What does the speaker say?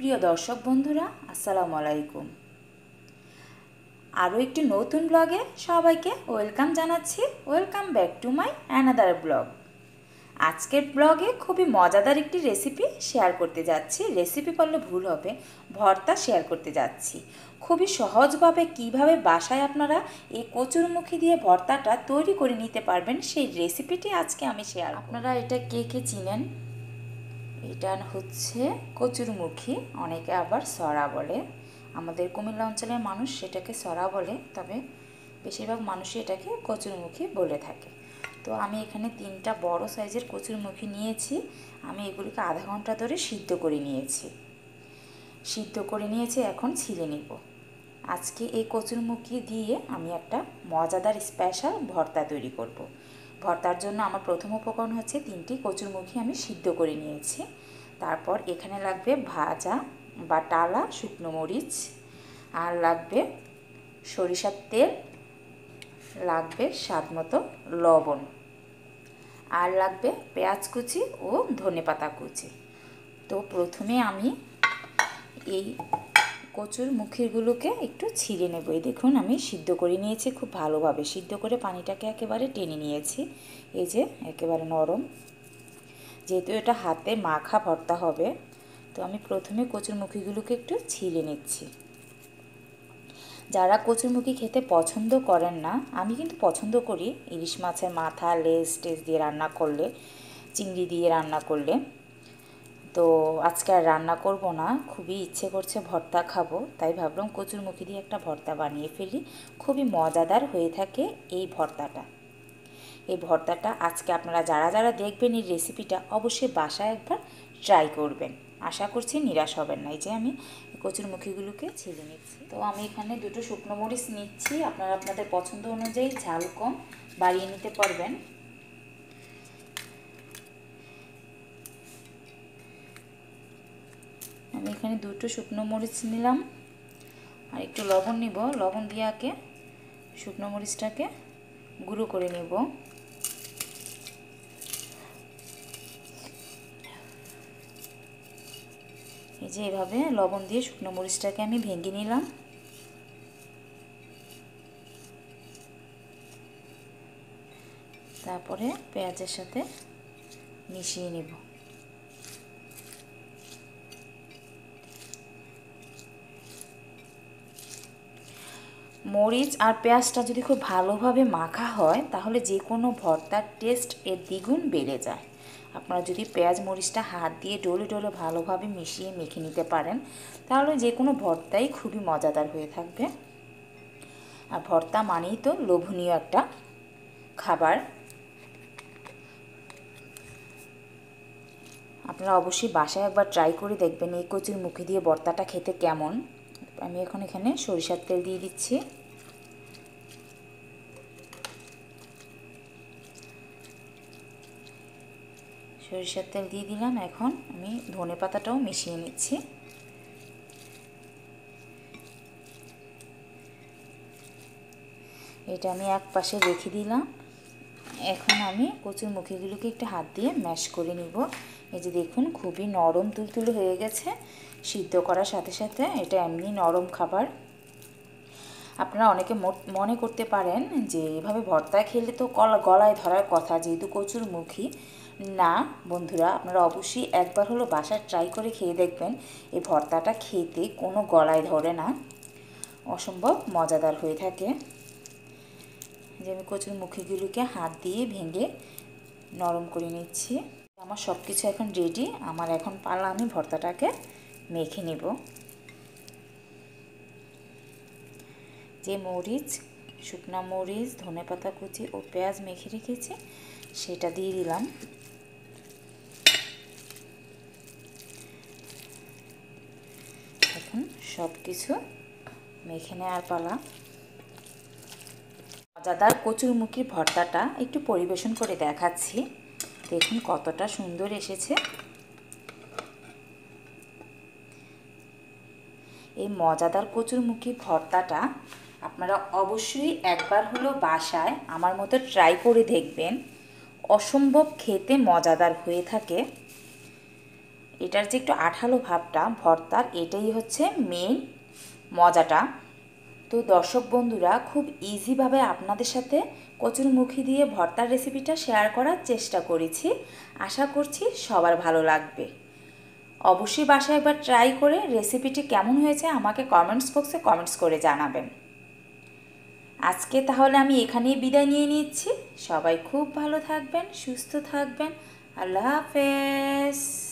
প্রিয় দর্শক বন্ধুরা, আসসালামু আলাইকুম। আরও একটি নতুন ব্লগে সবাইকে ওয়েলকাম জানাচ্ছি। Welcome back to my another blog. আজকের ব্লগে খুবই মজাদার একটি রেসিপি শেয়ার করতে যাচ্ছি। রেসিপি বললে ভুল হবে, ভর্তা শেয়ার করতে যাচ্ছি। খুবই সহজভাবে কিভাবে বাসায় আপনারা এই কচুরমুখী দিয়ে ভর্তাটা তৈরি করে নিতে পারবেন, সেই রেসিপিটি আজকে আমি শেয়ার করব। আপনারা এটা কে কে চিনেন? এটা হচ্ছে কচুরমুখী, অনেকে আবার সরা বলে। আমাদের কুমিল্লা অঞ্চলের মানুষ সেটাকে সরা বলে, তবে বেশিরভাগ মানুষই এটাকে কচুরমুখী বলে থাকে। তো আমি এখানে 3টা বড় সাইজের কচুরমুখী নিয়েছি। আমি এগুলিকে আধা ঘন্টা ধরে সিদ্ধ করে নিয়েছি। এখন ছিলে নিব। আজকে এই কচুরমুখী দিয়ে আমি একটা মজাদার স্পেশাল ভর্তা তৈরি করব। ভর্তার জন্য আমার প্রথম উপকরণ হচ্ছে 3টি কচুরমুখী আমি সিদ্ধ করে নিয়েছি। তারপর এখানে লাগবে ভাজা বা টালা শুকনো মরিচ, আর লাগবে সরিষার তেল, লাগবে স্বাদমতো লবণ, আর লাগবে পেঁয়াজ কুচি ও ধনেপাতা কুচি। তো প্রথমে আমি এই কচুরমুখীগুলোকে একটু ছিঁড়ে নেব। এই দেখুন, আমি সিদ্ধ করে নিয়েছি, খুব ভালোভাবে সিদ্ধ করে পানিটাকে একেবারে টেনে নিয়েছি। এই যে একেবারে নরম, যেহেতু এটা হাতে মাখা ভর্তা হবে, তো আমি প্রথমে কচুরমুখীগুলোকে একটু ছিলে নিচ্ছি। যারা কচুরমুখী খেতে পছন্দ করেন না, আমি কিন্তু পছন্দ করি। ইলিশ মাছের মাথা, লেজ টেজ দিয়ে রান্না করলে, চিংড়ি দিয়ে রান্না করলে। তো আজকে আর রান্না করব না, খুবই ইচ্ছে করছে ভর্তা খাবো, তাই ভাবলাম কচুরমুখী দিয়ে একটা ভর্তা বানিয়ে ফেলি। খুবই মজাদার হয়ে থাকে এই ভর্তাটা। আজকে আপনারা যারা যারা দেখবেন এই রেসিপিটা, অবশ্যই বাসায় একবার ট্রাই করবেন। আশা করছি নিরাশ হবেন না। এই যে আমি কচুরমুখীগুলোকে ছিলে নিচ্ছি। তো আমি এখানে 2টো শুকনো মরিচ নিচ্ছি। আপনারা আপনাদের পছন্দ অনুযায়ী ঝাল কম বাড়িয়ে নিতে পারবেন। আমি এখানে 2টো শুকনো মরিচ নিলাম, আর একটু লবণ নিব। লবণ দিয়ে আগে শুকনো মরিচটাকে গুঁড়ো করে নেব। এই যে এভাবে লবণ দিয়ে শুকনো মরিচটাকে আমি ভেঙে নিলাম। তারপরে পেঁয়াজের সাথে মিশিয়ে নেব। মরিচ আর পেঁয়াজটা যদি খুব ভালোভাবে মাখা হয়, তাহলে যে কোনো ভর্তার টেস্ট এর দ্বিগুণ বেড়ে যায়। আপনারা যদি পেঁয়াজ মরিচটা হাত দিয়ে ডলে ডলে ভালোভাবে মিশিয়ে মেখে নিতে পারেন, তাহলে যে কোনো ভর্তাই খুবই মজাদার হয়ে থাকবে। আর ভর্তা মানেই তো লোভনীয় একটা খাবার। আপনারা অবশ্যই বাসায় একবার ট্রাই করে দেখবেন এই কচুরমুখী দিয়ে ভর্তাটা খেতে কেমন। আমি এখন এখানে সরিষার তেল দিয়ে দিচ্ছি। সরিষার তেল দিয়ে দিলাম। এখন আমি ধনেপাতাটাও মিশিয়ে নিচ্ছি। এটা আমি এক পাশে রেখে দিলাম। এখন আমি কচুরমুখীগুলোকে একটু হাত দিয়ে ম্যাশ করে নিব। এই যে দেখুন, খুবই নরম তুলতুলে হয়ে গেছে। সিদ্ধ করার সাথে সাথে এটা এমনি নরম খাবার। আপনারা অনেকে মনে করতে পারেন যে এভাবে ভর্তা খেলে তো গলায় ধরার কথা, যেহেতু কচুরমুখী। না বন্ধুরা, আপনারা অবশ্যই একবার হলো বাসায় ট্রাই করে খেয়ে দেখবেন। এই ভর্তাটা খেতে কোনো গলায় ধরে না, অসম্ভব মজাদার হয়ে থাকে। যে আমি কচুরমুখীগুলোকে হাত দিয়ে ভেঙে নরম করে নিচ্ছি। আমার সব কিছু এখন রেডি। আমার এখন পালা আমি ভর্তাটাকে মেখে নেব। যে মরিচ, শুকনা মরিচ, ধনেপাতা কুচি ও পেঁয়াজ মেখে রেখেছি, সেটা দিয়ে দিলাম। এখন সব কিছু মেখে নেওয়ার পালা। মজাদার কচুরমুখীর ভর্তাটা একটু পরিবেশন করে দেখাচ্ছি। দেখুন কতটা সুন্দর এসেছে। এই মজাদার কচুরমুখী ভর্তাটা আপনারা অবশ্যই একবার হলো বাসায় আমার মতো ট্রাই করে দেখবেন। অসম্ভব খেতে মজাদার হয়ে থাকে। এটার যে একটু আঠালো ভাবটা ভর্তার, এটাই হচ্ছে মেন মজাটা। তো দর্শক বন্ধুরা, খুব ইজিভাবে আপনাদের সাথে কচুরমুখী দিয়ে ভর্তার রেসিপিটা শেয়ার করার চেষ্টা করেছি। আশা করছি সবার ভালো লাগবে। অবশ্যই বাসায় একবার ট্রাই করে রেসিপিটি কেমন হয়েছে আমাকে কমেন্টস বক্সে কমেন্টস করে জানাবেন। আজকে তাহলে আমি এখানেই বিদায় নিয়ে নিচ্ছি। সবাই খুব ভালো থাকবেন, সুস্থ থাকবেন। আল্লাহ হাফেজ।